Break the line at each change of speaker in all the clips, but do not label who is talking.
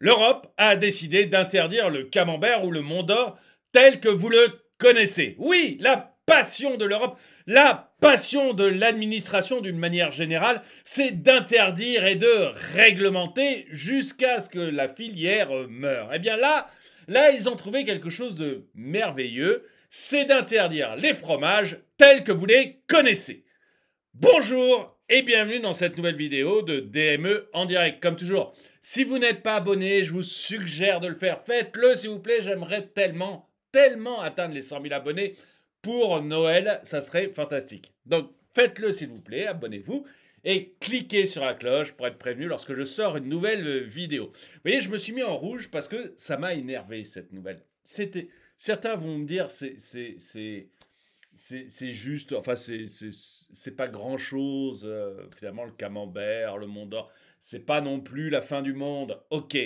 L'Europe a décidé d'interdire le camembert ou le Mont d'Or tel que vous le connaissez. Oui, la passion de l'Europe, la passion de l'administration d'une manière générale, c'est d'interdire et de réglementer jusqu'à ce que la filière meure. Eh bien là, ils ont trouvé quelque chose de merveilleux, c'est d'interdire les fromages tels que vous les connaissez. Bonjour et bienvenue dans cette nouvelle vidéo de DME en direct. Comme toujours, si vous n'êtes pas abonné, je vous suggère de le faire. Faites-le s'il vous plaît, j'aimerais tellement atteindre les 100 000 abonnés pour Noël, ça serait fantastique. Donc faites-le s'il vous plaît, abonnez-vous et cliquez sur la cloche pour être prévenu lorsque je sors une nouvelle vidéo. Vous voyez, je me suis mis en rouge parce que ça m'a énervé cette nouvelle. Certains vont me dire c'est juste, enfin, c'est pas grand chose, finalement, le camembert, le Mont d'Or, c'est pas non plus la fin du monde. Ok,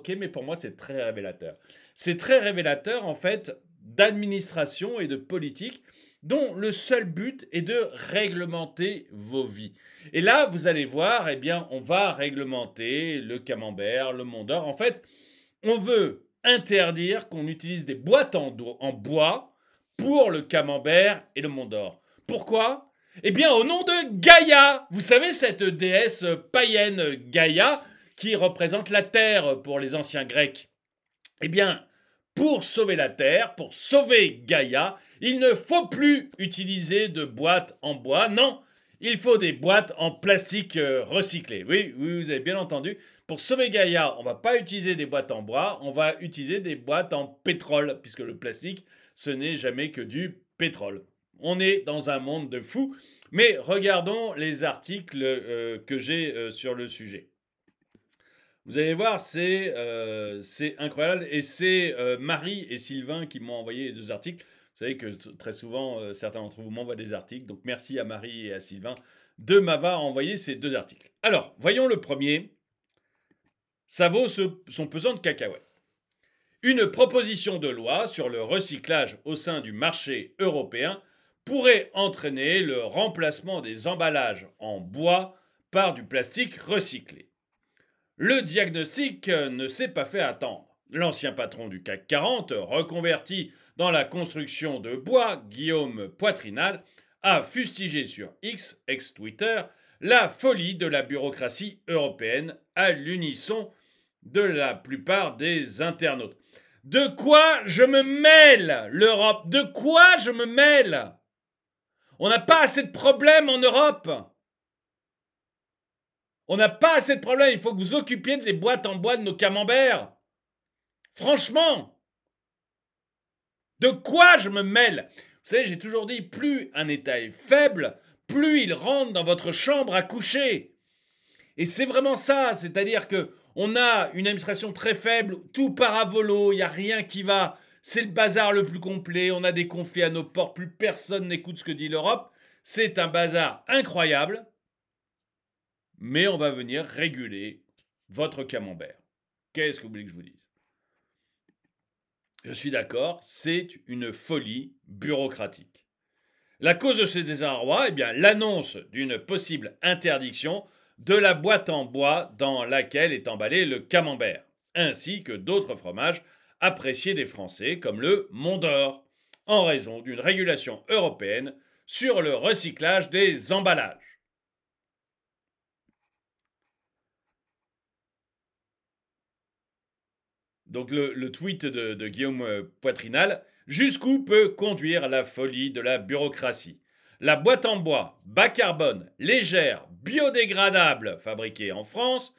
mais pour moi, c'est très révélateur. C'est très révélateur, en fait, d'administration et de politique dont le seul but est de réglementer vos vies. Et là, vous allez voir, eh bien, on va réglementer le camembert, le Mont d'Or. En fait, on veut interdire qu'on utilise des boîtes en bois pour le camembert et le Mont d'Or. Pourquoi? Eh bien, au nom de Gaïa. Vous savez, cette déesse païenne Gaïa qui représente la terre pour les anciens Grecs. Eh bien, pour sauver la terre, pour sauver Gaïa, il ne faut plus utiliser de boîtes en bois. Non, il faut des boîtes en plastique recyclé. Oui, vous avez bien entendu. Pour sauver Gaïa, on ne va pas utiliser des boîtes en bois, on va utiliser des boîtes en pétrole, puisque le plastique, ce n'est jamais que du pétrole. On est dans un monde de fous, mais regardons les articles que j'ai sur le sujet. Vous allez voir, c'est incroyable. Et c'est Marie et Sylvain qui m'ont envoyé les deux articles. Vous savez que très souvent, certains d'entre vous m'envoient des articles. Donc merci à Marie et à Sylvain de m'avoir envoyé ces deux articles. Alors, voyons le premier. Ça vaut son pesant de cacahuètes. Une proposition de loi sur le recyclage au sein du marché européen pourrait entraîner le remplacement des emballages en bois par du plastique recyclé. Le diagnostic ne s'est pas fait attendre. L'ancien patron du CAC 40, reconverti dans la construction de bois, Guillaume Poitrinal, a fustigé sur X, ex-Twitter, la folie de la bureaucratie européenne à l'unisson de la plupart des internautes. De quoi je me mêle, l'Europe? De quoi je me mêle? On n'a pas assez de problèmes en Europe. On n'a pas assez de problèmes. Il faut que vous occupiez des boîtes en bois de nos camemberts. Franchement. De quoi je me mêle? Vous savez, j'ai toujours dit, plus un État est faible, plus il rentre dans votre chambre à coucher. Et c'est vraiment ça. C'est-à-dire que on a une administration très faible, tout part à volo, il n'y a rien qui va. C'est le bazar le plus complet. On a des conflits à nos portes. Plus personne n'écoute ce que dit l'Europe. C'est un bazar incroyable. Mais on va venir réguler votre camembert. Qu'est-ce que vous voulez que je vous dise? Je suis d'accord, c'est une folie bureaucratique. La cause de ce désarroi, eh bien, l'annonce d'une possible interdiction de la boîte en bois dans laquelle est emballé le camembert, ainsi que d'autres fromages appréciés des Français comme le Mont d'Or, en raison d'une régulation européenne sur le recyclage des emballages. Donc le tweet de Guillaume Poitrinal, jusqu'où peut conduire la folie de la bureaucratie? La boîte en bois, bas carbone, légère, biodégradable, fabriquée en France,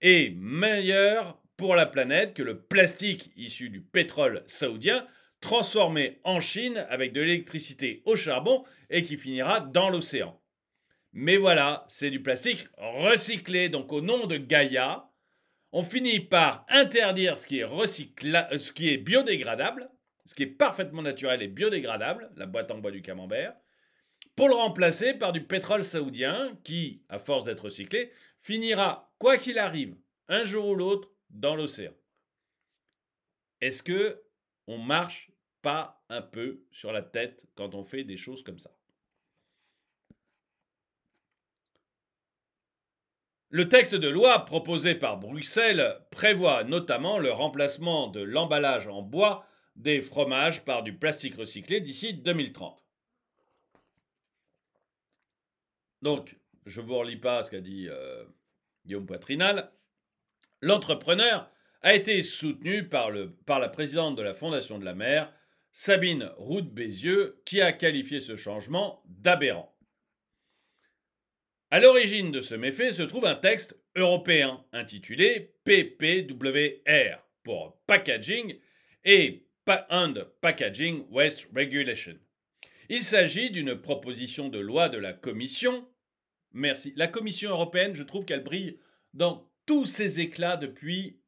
est meilleure pour la planète que le plastique issu du pétrole saoudien, transformé en Chine avec de l'électricité au charbon et qui finira dans l'océan. Mais voilà, c'est du plastique recyclé, donc au nom de Gaïa, on finit par interdire ce qui est biodégradable, ce qui est parfaitement naturel et biodégradable, la boîte en bois du camembert, pour le remplacer par du pétrole saoudien qui, à force d'être recyclé, finira, quoi qu'il arrive, un jour ou l'autre, dans l'océan. Est-ce que on marche pas un peu sur la tête quand on fait des choses comme ça? Le texte de loi proposé par Bruxelles prévoit notamment le remplacement de l'emballage en bois des fromages par du plastique recyclé d'ici 2030. Donc, je ne vous relis pas ce qu'a dit Guillaume Poitrinal. L'entrepreneur a été soutenu par la présidente de la Fondation de la mer, Sabine Roux-Bézieux, qui a qualifié ce changement d'aberrant. À l'origine de ce méfait se trouve un texte européen intitulé PPWR pour Packaging et and Packaging Waste Regulation. Il s'agit d'une proposition de loi de la Commission. Merci. La Commission européenne, je trouve qu'elle brille dans tous ses éclats depuis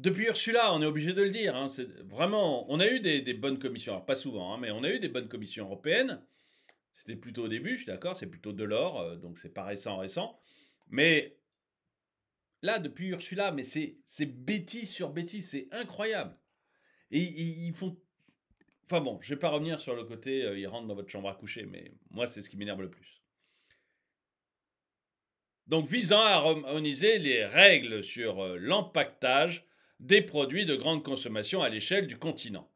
Ursula, on est obligé de le dire. Hein. Vraiment, on a eu des bonnes commissions, alors pas souvent, hein, mais on a eu des bonnes commissions européennes. C'était plutôt au début, je suis d'accord, c'est plutôt Delors, donc c'est pas récent. Mais là, depuis Ursula, mais c'est bêtise sur bêtise, c'est incroyable. Et ils font... Enfin bon, je vais pas revenir sur le côté, ils rentrent dans votre chambre à coucher, mais moi, c'est ce qui m'énerve le plus. Donc, visant à harmoniser les règles sur l'empaquetage des produits de grande consommation à l'échelle du continent.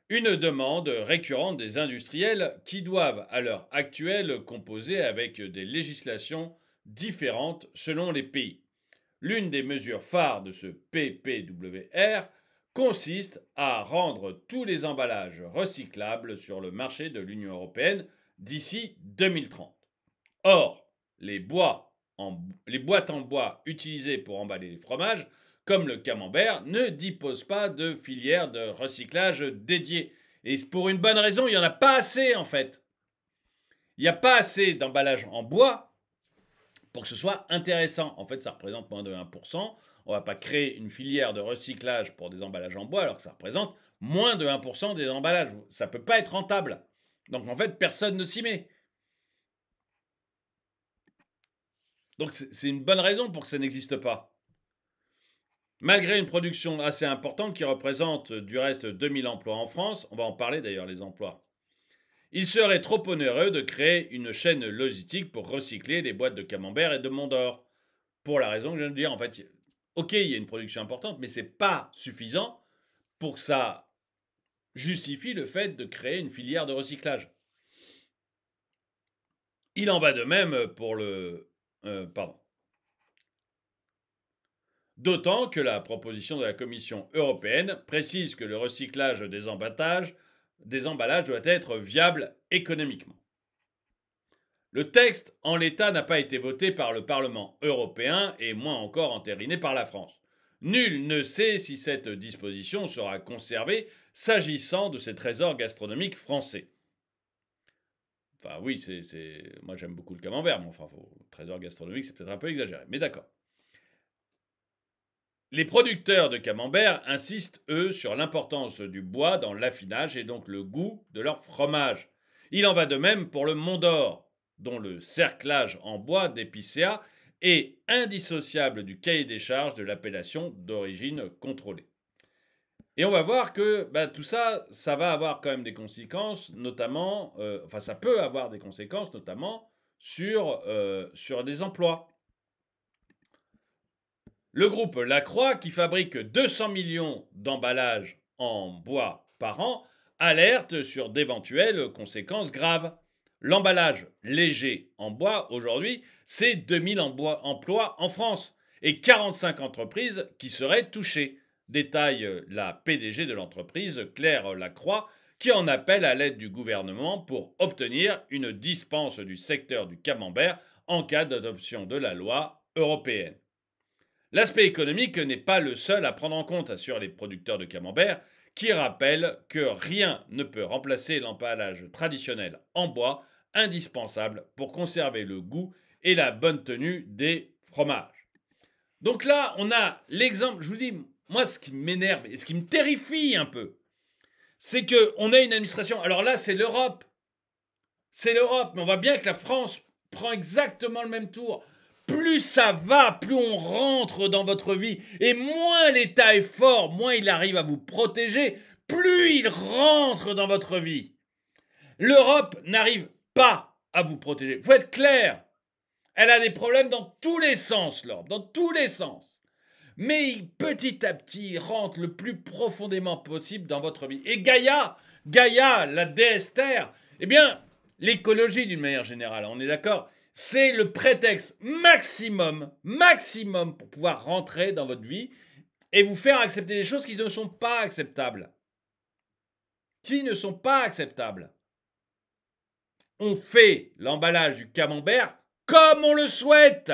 Une demande récurrente des industriels qui doivent, à l'heure actuelle, composer avec des législations différentes selon les pays. L'une des mesures phares de ce PPWR consiste à rendre tous les emballages recyclables sur le marché de l'Union européenne d'ici 2030. Or, les boîtes en bois utilisées pour emballer les fromages, comme le camembert, ne disposent pas de filière de recyclage dédiée. Et pour une bonne raison, il n'y en a pas assez en fait. Il n'y a pas assez d'emballage en bois pour que ce soit intéressant. En fait, ça représente moins de 1%. On ne va pas créer une filière de recyclage pour des emballages en bois alors que ça représente moins de 1% des emballages. Ça ne peut pas être rentable. Donc en fait, personne ne s'y met. Donc c'est une bonne raison pour que ça n'existe pas. Malgré une production assez importante qui représente du reste 2000 emplois en France, on va en parler d'ailleurs les emplois, il serait trop onéreux de créer une chaîne logistique pour recycler les boîtes de camembert et de Mont d'Or. Pour la raison que je viens de dire, en fait, ok, il y a une production importante, mais ce n'est pas suffisant pour que ça justifie le fait de créer une filière de recyclage. Il en va de même pour le... D'autant que la proposition de la Commission européenne précise que le recyclage des emballages doit être viable économiquement. Le texte, en l'état, n'a pas été voté par le Parlement européen et moins encore entériné par la France. Nul ne sait si cette disposition sera conservée s'agissant de ces trésors gastronomiques français. Enfin oui, moi j'aime beaucoup le camembert, mais enfin, trésor gastronomique, c'est peut-être un peu exagéré, mais d'accord. Les producteurs de camembert insistent, eux, sur l'importance du bois dans l'affinage et donc le goût de leur fromage. Il en va de même pour le Mont d'Or, dont le cerclage en bois d'épicéa est indissociable du cahier des charges de l'appellation d'origine contrôlée. Et on va voir que tout ça, ça va avoir quand même des conséquences, notamment, ça peut avoir des conséquences, notamment sur des emplois. Le groupe Lacroix, qui fabrique 200 millions d'emballages en bois par an, alerte sur d'éventuelles conséquences graves. L'emballage léger en bois, aujourd'hui, c'est 2000 emplois en France et 45 entreprises qui seraient touchées, détaille la PDG de l'entreprise, Claire Lacroix, qui en appelle à l'aide du gouvernement pour obtenir une dispense du secteur du camembert en cas d'adoption de la loi européenne. L'aspect économique n'est pas le seul à prendre en compte, assurent les producteurs de camembert, qui rappellent que rien ne peut remplacer l'emballage traditionnel en bois, indispensable pour conserver le goût et la bonne tenue des fromages. Donc là, on a l'exemple, je vous dis, moi ce qui m'énerve et ce qui me terrifie un peu, c'est qu'on a une administration, alors là c'est l'Europe, mais on voit bien que la France prend exactement le même tour. Plus ça va, plus on rentre dans votre vie. Et moins l'État est fort, moins il arrive à vous protéger, plus il rentre dans votre vie. L'Europe n'arrive pas à vous protéger. Il faut être clair. Elle a des problèmes dans tous les sens, l'Europe, dans tous les sens. Mais petit à petit, rentre le plus profondément possible dans votre vie. Et Gaïa, la déesse Terre, eh bien, l'écologie d'une manière générale, on est d'accord, c'est le prétexte maximum pour pouvoir rentrer dans votre vie et vous faire accepter des choses qui ne sont pas acceptables. Qui ne sont pas acceptables. On fait l'emballage du camembert comme on le souhaite.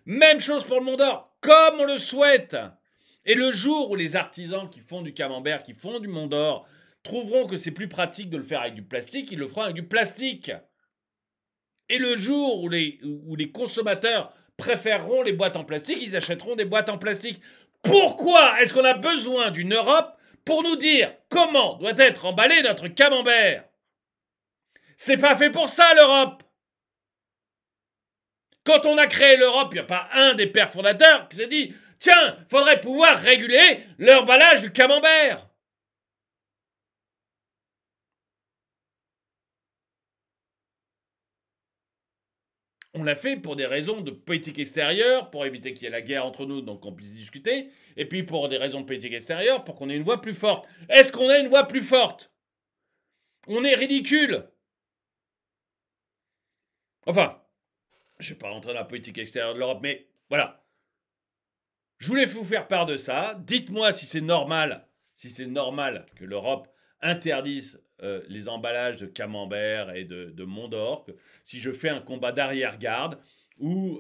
Même chose pour le Mont d'Or, comme on le souhaite. Et le jour où les artisans qui font du camembert, qui font du Mont d'Or, trouveront que c'est plus pratique de le faire avec du plastique, ils le feront avec du plastique. Et le jour où les consommateurs préféreront les boîtes en plastique, ils achèteront des boîtes en plastique. Pourquoi est-ce qu'on a besoin d'une Europe pour nous dire comment doit être emballé notre camembert? C'est pas fait pour ça, l'Europe. Quand on a créé l'Europe, il n'y a pas un des pères fondateurs qui s'est dit « Tiens, faudrait pouvoir réguler l'emballage du camembert !» On l'a fait pour des raisons de politique extérieure, pour éviter qu'il y ait la guerre entre nous, donc qu'on puisse discuter, et puis pour des raisons de politique extérieure, pour qu'on ait une voix plus forte. Est-ce qu'on a une voix plus forte? On est ridicule. Enfin, je ne vais pas rentrer dans la politique extérieure de l'Europe, mais voilà. Je voulais vous faire part de ça. Dites-moi si c'est normal que l'Europe interdise les emballages de camembert et de Mont d'Or, si je fais un combat d'arrière-garde ou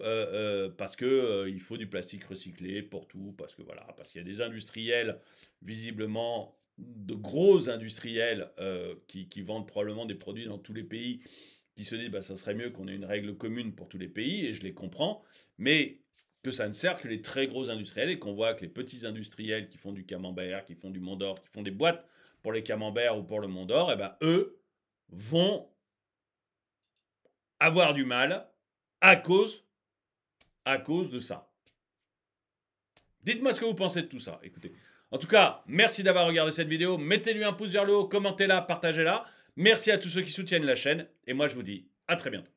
parce que il faut du plastique recyclé pour tout, parce que voilà, parce qu'il y a des industriels visiblement de gros industriels qui vendent probablement des produits dans tous les pays, qui se disent bah ça serait mieux qu'on ait une règle commune pour tous les pays, et je les comprends, mais que ça ne sert que les très gros industriels, et qu'on voit que les petits industriels qui font du camembert, qui font du Mont d'Or, qui font des boîtes pour les camemberts ou pour le Mont d'Or, eh ben eux vont avoir du mal à cause de ça. Dites-moi ce que vous pensez de tout ça. Écoutez, en tout cas, merci d'avoir regardé cette vidéo. Mettez-lui un pouce vers le haut, commentez-la, partagez-la. Merci à tous ceux qui soutiennent la chaîne. Et moi, je vous dis à très bientôt.